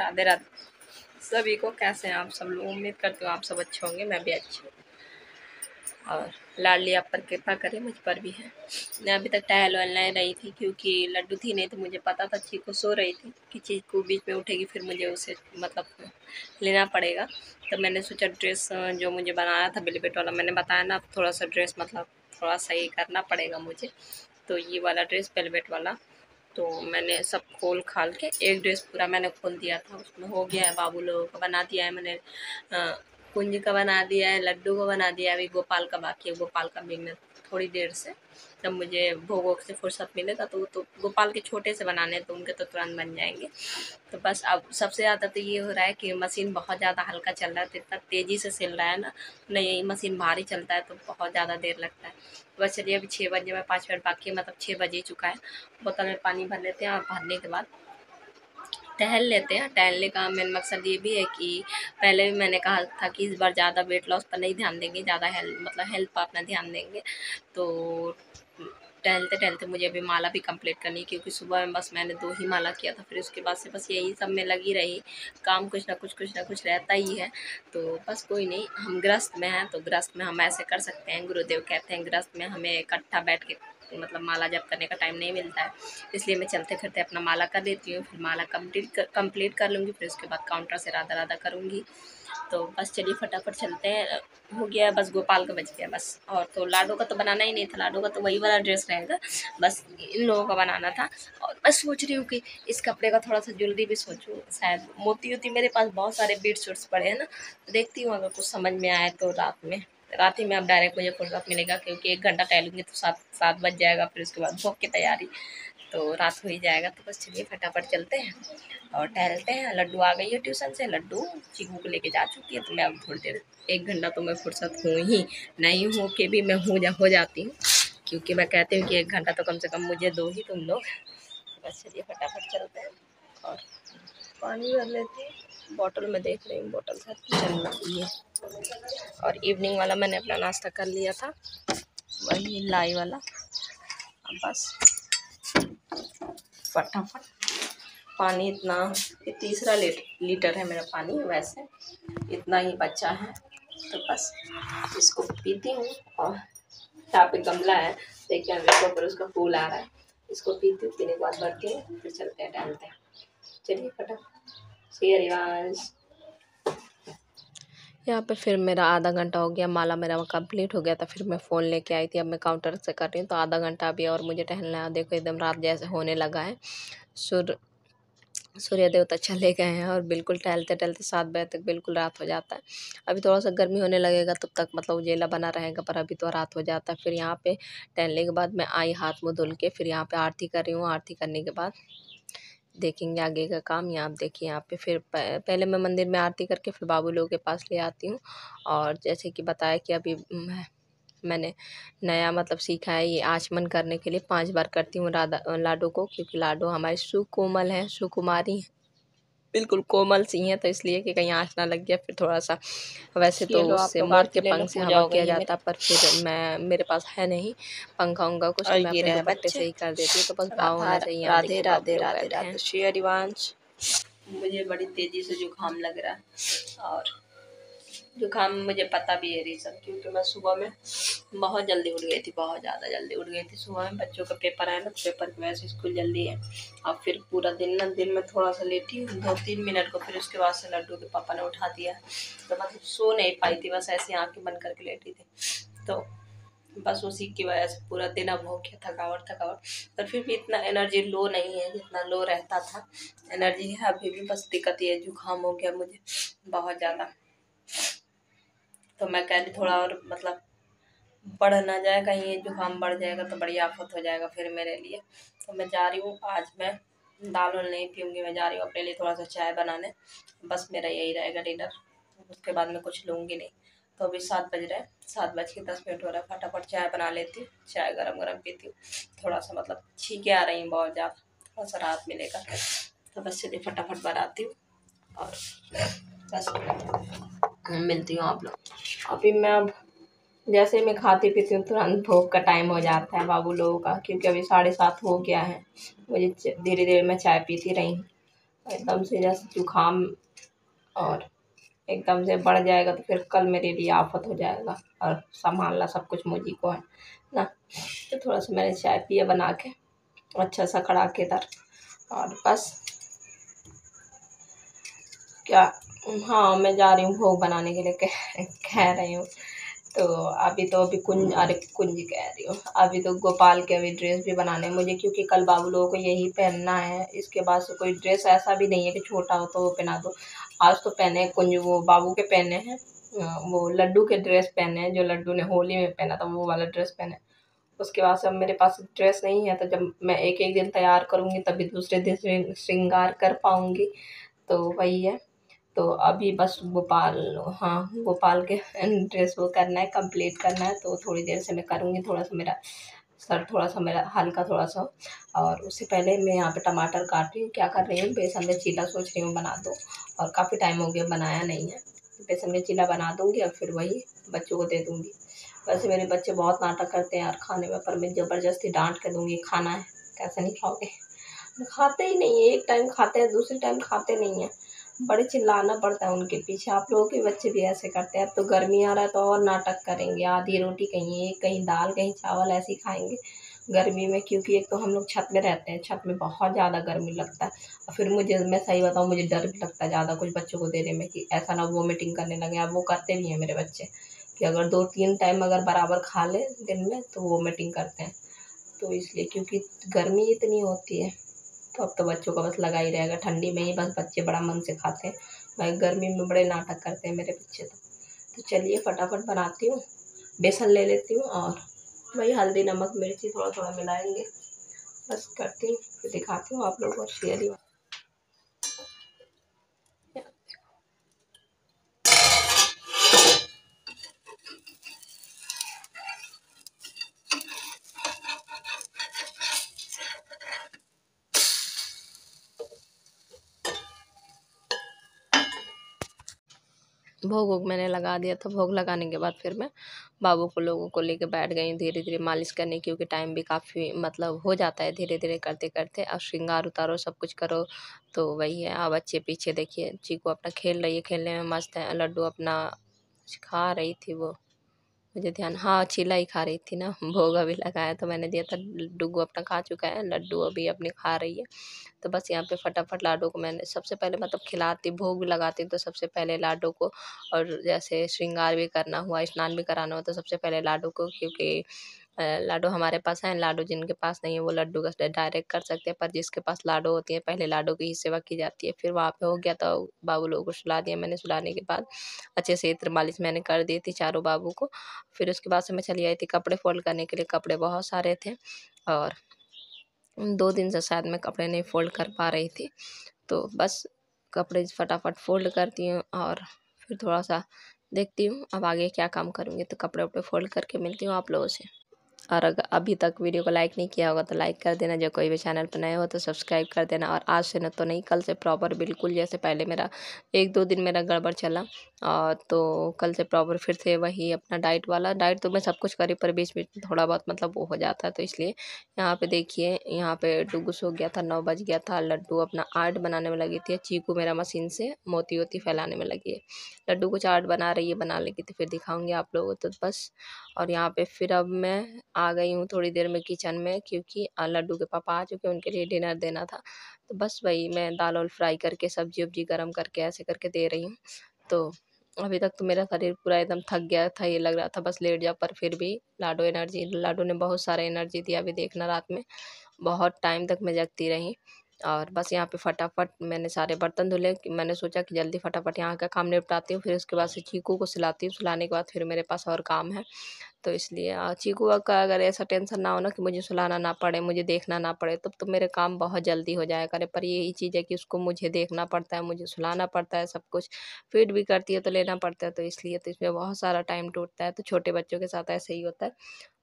राधे राधे सभी को। कैसे हैं आप सब लोग? उम्मीद करती हूँ आप सब अच्छे होंगे, मैं भी अच्छी हूँ। और लाडली आप पर कृपा करें, मुझ पर भी है। मैं अभी तक टहल वहलने रही थी क्योंकि लड्डू थी नहीं, तो मुझे पता था चीकू सो रही थी कि चीकू बीच में उठेगी, फिर मुझे उसे मतलब लेना पड़ेगा। तो मैंने सोचा ड्रेस जो मुझे बनाना था बेलवेट वाला, मैंने बताया ना थोड़ा सा ड्रेस मतलब थोड़ा सही करना पड़ेगा मुझे। तो ये वाला ड्रेस वेलवेट वाला, तो मैंने सब खोल खाल के एक ड्रेस पूरा मैंने खोल दिया था। उसमें हो गया है, बाबू लोगों का बना दिया है मैंने, कुंज का बना दिया है, लड्डू का बना दिया है, अभी गोपाल का बाकी है। गोपाल का भी मैं थोड़ी देर से, जब मुझे भोग वोग से फुर्सत मिलेगा तो गोपाल के छोटे से बनाने, तो उनके तो तुरंत बन जाएंगे। तो बस अब सबसे ज़्यादा तो ये हो रहा है कि मशीन बहुत ज़्यादा हल्का चल रहा है, तो इतना तेज़ी से सिल रहा है ना, नहीं मशीन भारी चलता है तो बहुत ज़्यादा देर लगता है। बस चलिए अभी 6 बजे में 5 मिनट बाकी है, मतलब 6 बज ही चुका है। बोतल में पानी भर लेते हैं और भरने के बाद टहल लेते हैं। टहलने का मेन मकसद ये भी है कि पहले भी मैंने कहा था कि इस बार ज़्यादा वेट लॉस पर नहीं ध्यान देंगे, ज़्यादा हेल्थ पर अपना ध्यान देंगे। तो टहलते टहलते मुझे अभी माला भी कंप्लीट करनी है, क्योंकि सुबह में बस मैंने 2 ही माला किया था, फिर उसके बाद से बस यही सब में लगी रही। काम कुछ ना कुछ रहता ही है। तो बस कोई नहीं, हम गृहस्थ में हैं तो गृहस्थ में हम ऐसे कर सकते हैं। गुरुदेव कहते हैं गृहस्थ में हमें इकट्ठा बैठ के मतलब माला जप करने का टाइम नहीं मिलता है, इसलिए मैं चलते फिरते अपना माला कर देती हूँ। फिर माला कंप्लीट कर लूँगी, फिर उसके बाद काउंटर से राधा राधा करूँगी। तो बस चलिए फटाफट चलते हैं। हो गया बस, गोपाल का बच गया बस। और तो लाडो का तो बनाना ही नहीं था, लाडो का तो वही वाला ड्रेस रहेगा, बस इन लोगों का बनाना था। और मैं सोच रही हूँ कि इस कपड़े का थोड़ा सा ज्वेलरी भी सोचूँ, शायद मोती वोती मेरे पास बहुत सारे बीड्स उड्स पड़े हैं ना, देखती हूँ अगर कुछ समझ में आए तो रात ही में अब डायरेक्ट मुझे फुर्सत मिलेगा, क्योंकि 1 घंटा टहलूँगी तो 7 बज जाएगा, फिर उसके बाद भोग की तैयारी, तो रात हो ही जाएगा। तो बस चलिए फटाफट चलते हैं और टहलते हैं। लड्डू आ गई है ट्यूशन से, लड्डू चीकू को लेके जा चुकी है, तो मैं अब थोड़ी देर 1 घंटा तो मैं फुर्सत हूँ ही, नहीं हूँ कि भी मैं हो जाती हूँ, क्योंकि मैं कहती हूँ कि 1 घंटा तो कम से कम मुझे दो ही तुम लोग। तो बस चलिए फटाफट चलते हैं और पानी भर लेती हूँ। बॉटल में देख रही हूँ, बॉटल से चल रही है। और इवनिंग वाला मैंने अपना नाश्ता कर लिया था, वही लाई वाला। अब बस फटाफट पानी इतना, ये तीसरा लीटर है मेरा पानी, वैसे इतना ही बचा है, तो बस इसको पीती हूँ। और यहाँ पे गमला है, देखिए इसके ऊपर उसका फूल आ रहा है, इसको पीती हूँ, पीने के बाद बढ़ती हूँ, फिर चलते हैं टहलते हैं। चलिए फटाफट सी रिवाज। यहाँ पे फिर मेरा आधा घंटा हो गया, माला मेरा कंप्लीट हो गया था, फिर मैं फ़ोन लेके आई थी, अब मैं काउंटर से कर रही हूँ, तो आधा घंटा अभी और मुझे टहलना है। देखो एकदम रात जैसे होने लगा है, सूर्य देवता चले गए हैं और बिल्कुल टहलते टहलते 7 बजे तक बिल्कुल रात हो जाता है। अभी थोड़ा सा गर्मी होने लगेगा तब तक मतलब उजेला बना रहेगा, पर अभी तो रात हो जाता है। फिर यहाँ पे टहलने के बाद मैं आई हाथ मुँह धुल के, फिर यहाँ पे आरती कर रही हूँ। आरती करने के बाद देखेंगे आगे का काम। यहाँ आप देखिए, यहाँ पे फिर पहले मैं मंदिर में आरती करके फिर बाबू लोगों के पास ले आती हूँ। और जैसे कि बताया कि अभी मैंने नया मतलब सीखा है, ये आचमन करने के लिए 5 बार करती हूँ लाडो को, क्योंकि लाडो हमारी सुकोमल है, सुकुमारी है, बिल्कुल कोमल सी हैं, तो इसलिए कि कहीं आँच ना लग गया। फिर थोड़ा सा वैसे तो उससे मोर के पंख से हवा किया जाता, पर फिर मेरे पास है नहीं पंखा उंखा कुछ, तो मैं अपने दुपट्टे से ही कर देती हूँ। तो बस भाव होना चाहिए। राधे राधे राधे राधे श्री हरिवंश। मुझे बड़ी तेजी से जुकाम लग रहा है, और जुकाम मुझे पता भी है रीज़न, क्योंकि मैं सुबह में बहुत जल्दी उठ गई थी, बहुत ज़्यादा जल्दी उठ गई थी। सुबह में बच्चों का पेपर है ना, पेपर की वजह से स्कूल जल्दी है। और फिर पूरा दिन में थोड़ा सा लेटी हूँ 2-3 मिनट को, फिर उसके बाद से लड्डू के पापा ने उठा दिया, तो मतलब सो नहीं पाई थी, बस ऐसे आँखें बंद करके लेटी थी। तो बस उसी की वजह से पूरा दिन अब हो गया थकावट। पर फिर भी इतना एनर्जी लो नहीं है जितना लो रहता था, एनर्जी है अभी भी, बस दिक्कत ये जुकाम हो गया मुझे बहुत ज़्यादा। तो मैं कह रही थोड़ा और मतलब बढ़ ना जाए, कहीं ये जुकाम बढ़ जाएगा तो बड़ी आफत हो जाएगा फिर मेरे लिए। तो मैं जा रही हूँ, आज मैं दाल वाल नहीं पीऊँगी, मैं जा रही हूँ अपने लिए थोड़ा सा चाय बनाने, बस मेरा यही रहेगा डिनर, उसके बाद मैं कुछ लूँगी नहीं। तो अभी 7 बज रहे हैं, 7:10 हो रहा है, फटाफट चाय बना लेती हूँ, चाय गरम गरम पीती हूँ। थोड़ा सा मतलब छींकें आ रही हैं बहुत ज़्यादा, थोड़ा सा राहत मिलेगा। तो बस चलिए फटाफट बनाती हूँ और बस मिलती हूँ आप लोग। अभी मैं अब जैसे मैं खाती पीती हूँ तुरंत भोग का टाइम हो जाता है बाबू लोगों का, क्योंकि अभी 7:30 हो गया है। मुझे धीरे धीरे मैं चाय पीती रही हूँ, एकदम से जैसे जुकाम और एकदम से बढ़ जाएगा तो फिर कल मेरे लिए आफत हो जाएगा और संभालना सब कुछ मुझी को है ना। तो थोड़ा सा मैंने चाय पिया बना के अच्छा सा कड़ाकेदार, और बस क्या। हाँ, मैं जा रही हूँ भोग बनाने के लिए, कह रही हूँ। तो अभी कुंज, अरे कुंज कह रही हूँ, अभी तो गोपाल के अभी ड्रेस भी बनाने हैं मुझे, क्योंकि कल बाबू लोगों को यही पहनना है। इसके बाद से कोई ड्रेस ऐसा भी नहीं है कि छोटा हो तो वो पहना दो। आज तो पहने हैं कुंज, वो बाबू के पहने हैं, वो लड्डू के ड्रेस पहने हैं जो लड्डू ने होली में पहना था, वो वाला ड्रेस पहने। उसके बाद से अब मेरे पास ड्रेस नहीं है, तो जब मैं एक एक दिन तैयार करूँगी तभी दूसरे दिन श्रृंगार कर पाऊँगी। तो वही है। तो अभी बस गोपाल, हाँ, गोपाल के ड्रेस वो करना है, कंप्लीट करना है, तो थोड़ी देर से मैं करूँगी। थोड़ा सा मेरा सर, थोड़ा सा मेरा हल्का थोड़ा सा। और उससे पहले मैं यहाँ पे टमाटर काट रही हूँ। क्या कर रही हूँ, बेसन का चीला सोच रही हूँ बना दूँ, और काफ़ी टाइम हो गया बनाया नहीं है। बेसन का चीला बना दूँगी और फिर वही बच्चों को दे दूँगी। वैसे मेरे बच्चे बहुत नाटक करते हैं यार खाने में, पर मैं ज़बरदस्ती डांट के दूँगी, खाना है, कैसे नहीं खाओगे। खाते ही नहीं है, एक टाइम खाते हैं, दूसरे टाइम खाते नहीं है। बड़े चिल्लाना पड़ता है उनके पीछे। आप लोगों के बच्चे भी ऐसे करते हैं। अब तो गर्मी आ रहा है तो और नाटक करेंगे, आधी रोटी कहीं एक, कहीं दाल, कहीं चावल, ऐसे ही खाएंगे गर्मी में। क्योंकि एक तो हम लोग छत में रहते हैं, छत में बहुत ज़्यादा गर्मी लगता है। और फिर मुझे, मैं सही बताऊँ, मुझे डर भी लगता है ज़्यादा कुछ बच्चों को देने में, कि ऐसा ना वोमिटिंग करने लगे। अब वो करते भी हैं मेरे बच्चे, कि अगर 2-3 टाइम अगर बराबर खा ले दिन में तो वोमिटिंग करते हैं। तो इसलिए, क्योंकि गर्मी इतनी होती है, तो अब तो बच्चों का बस लगा ही रहेगा। ठंडी में ही बस बच्चे बड़ा मन से खाते हैं, भाई गर्मी में बड़े नाटक करते हैं मेरे बच्चे तो चलिए फटाफट बनाती हूँ, बेसन ले लेती हूँ और वही हल्दी नमक मिर्ची थोड़ा थोड़ा मिलाएंगे, बस करती हूँ, फिर दिखाती हूँ आप लोगों को शेयर ही। भोग वोग मैंने लगा दिया था। भोग लगाने के बाद फिर मैं बाबू को लोगों को लेके बैठ गई धीरे धीरे मालिश करने, क्योंकि टाइम भी काफ़ी मतलब हो जाता है धीरे धीरे करते करते। अब श्रृंगार उतारो, सब कुछ करो, तो वही है। अब बच्चे पीछे देखिए, चीकू अपना खेल रही है, खेलने में मस्त है। लड्डू अपना कुछ खा रही थी, वो मुझे ध्यान, हाँ, चीला ही खा रही थी ना। भोग अभी लगाया तो मैंने दिया था, डुगू अपना खा चुका है, लड्डू अभी अपनी खा रही है। तो बस यहाँ पे फटाफट लाडो को मैंने सबसे पहले मतलब खिलाती, भोग भी लगाती तो सबसे पहले लाडो को। और जैसे श्रृंगार भी करना हुआ, स्नान भी कराना हुआ, तो सबसे पहले लाडो को, क्योंकि लाडो हमारे पास है। लाडो जिनके पास नहीं है वो लड्डू का डायरेक्ट कर सकते हैं, पर जिसके पास लाडो होती है पहले लाडो की ही सेवा की जाती है। फिर वहाँ पे हो गया तो बाबू लोगों को सुला दिया मैंने। सुलाने के बाद अच्छे से इत्र मालिश मैंने कर दी थी चारों बाबू को। फिर उसके बाद से मैं चली आई थी कपड़े फोल्ड करने के लिए। कपड़े बहुत सारे थे और 2 दिन से शायद मैं कपड़े नहीं फ़ोल्ड कर पा रही थी। तो बस कपड़े फटाफट फ़ोल्ड करती हूँ और फिर थोड़ा-सा देखती हूँ अब आगे क्या काम करूँगी। तो कपड़े-वपड़े फ़ोल्ड करके मिलती हूँ आप लोगों से। और अगर अभी तक वीडियो को लाइक नहीं किया होगा तो लाइक कर देना, जो कोई भी चैनल पर नए हो तो सब्सक्राइब कर देना। और आज से न तो नहीं, कल से प्रॉपर बिल्कुल, जैसे पहले मेरा 1-2 दिन मेरा गड़बड़ चला, तो कल से प्रॉपर फिर से वही अपना डाइट वाला। डाइट तो मैं सब कुछ करी, पर बीच में थोड़ा बहुत मतलब वो हो जाता है, तो इसलिए यहाँ पे देखिए, यहाँ पे डुगू सो गया था, 9 बज गया था। लड्डू अपना आर्ट बनाने में लगी थी, चीकू मेरा मशीन से मोती वोती फैलाने में लगी है। लड्डू कुछ आर्ट बना रही है, बना लेगी तो फिर दिखाऊंगी आप लोगों को। तो बस, और यहाँ पे फिर अब मैं आ गई हूँ थोड़ी देर में किचन में, क्योंकि लड्डू के पापा आ चुके हैं, उनके लिए डिनर देना था। तो बस वही मैं दाल वाल फ्राई करके सब्जी वब्जी गर्म करके ऐसे करके दे रही हूँ। तो अभी तक तो मेरा शरीर पूरा एकदम थक गया था, ये लग रहा था बस लेट जाओ, पर फिर भी लाडो ने बहुत सारा एनर्जी दिया। अभी देखना, रात में बहुत टाइम तक मैं जगती रही। और बस यहाँ पे फटाफट मैंने सारे बर्तन धुले, कि मैंने सोचा कि जल्दी फटाफट यहाँ का काम निपटाती हूँ, फिर उसके बाद से चीकू को सुलाती हूँ। सुलाने के बाद फिर मेरे पास और काम है, तो इसलिए चीकू का अगर ऐसा टेंशन ना हो ना कि मुझे सुलाना ना पड़े, मुझे देखना ना पड़े, तब तो मेरे काम बहुत जल्दी हो जाया करे। पर यही चीज़ है कि उसको मुझे देखना पड़ता है, मुझे सुलाना पड़ता है, सब कुछ फीड भी करती है तो लेना पड़ता है, तो इसलिए तो इसमें बहुत सारा टाइम टूटता है। तो छोटे बच्चों के साथ ऐसे ही होता है।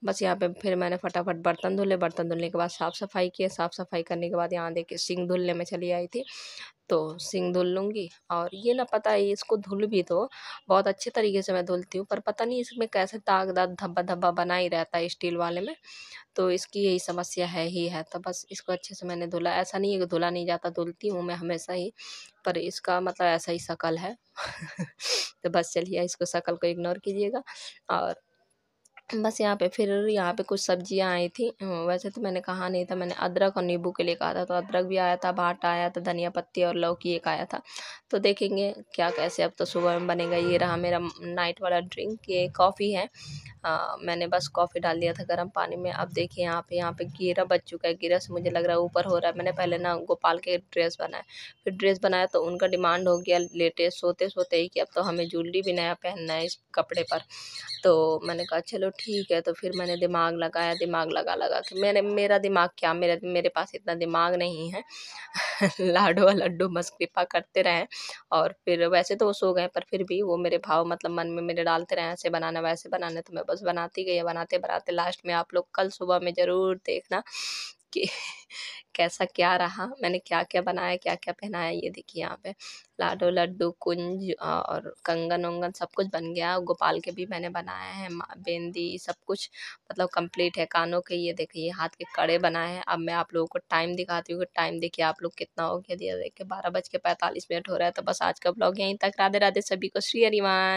बस यहाँ पे फिर मैंने फटाफट बर्तन धुले, बर्तन धुलने के बाद साफ़ सफाई की। साफ़ सफाई करने के बाद यहाँ देखिए सिंक धुलने में चली आई थी। तो सिंग धुल लूँगी। और ये ना पता है इसको धुल भी दो, बहुत अच्छे तरीके से मैं धुलती हूँ, पर पता नहीं इसमें कैसे दाग-दाग, धब्बा-धब्बा बना ही रहता है स्टील वाले में। तो इसकी यही समस्या है ही है, तो बस इसको अच्छे से मैंने धुला। ऐसा नहीं है कि धुला नहीं जाता, धुलती हूँ मैं हमेशा ही, पर इसका मतलब ऐसा ही शकल है। तो बस चलिए इसको शकल को इग्नोर कीजिएगा। और बस यहाँ पे कुछ सब्जियाँ आई थी। वैसे तो मैंने कहा नहीं था, मैंने अदरक और नींबू के लिए कहा था, तो अदरक भी आया था, भाटा आया था, धनिया पत्ती और लौकी एक आया था। तो देखेंगे क्या कैसे, अब तो सुबह में बनेगा। ये रहा मेरा नाइट वाला ड्रिंक, ये कॉफ़ी है। मैंने बस कॉफ़ी डाल दिया था गर्म पानी में। अब देखिए यहाँ पे घेरा बज चुका है, घेरा से मुझे लग रहा है ऊपर हो रहा है। मैंने पहले ना गोपाल के ड्रेस बनाए, फिर ड्रेस बनाया तो उनका डिमांड हो गया लेटेस्ट सोते-सोते ही कि अब तो हमें ज्वेलरी भी नया पहनना है इस कपड़े पर। तो मैंने कहा चलो ठीक है, तो फिर मैंने दिमाग लगाया, दिमाग लगा-लगा के मेरा दिमाग क्या, मेरे पास इतना दिमाग नहीं है। लाडो और लड्डू बस कृपा करते रहें। और फिर वैसे तो वो सो गए, पर फिर भी वो मेरे भाव मतलब मन में मेरे डालते रहे, ऐसे बनाना वैसे बनाना, तो मैं बस बनाती गई, बनाते-बनाते लास्ट में आप लोग कल सुबह में ज़रूर देखना कि कैसा क्या रहा, मैंने क्या-क्या बनाया, क्या-क्या पहनाया। ये देखिए यहाँ पे लाडो, लड्डू, कुंज और कंगन-वंगन सब कुछ बन गया। गोपाल के भी मैंने बनाए हैं, बिंदी सब कुछ मतलब कंप्लीट है। कानों के ये देखिए हाथ के कड़े बनाए हैं। अब मैं आप लोगों को टाइम दिखाती हूँ कि टाइम देखिए आप लोग कितना हो गया। दिया देखिए 12 बज के 45 मिनट हो रहा है। तो बस आज का ब्लॉग यहीं तक। राधे-राधे सभी को। श्री हरिमान।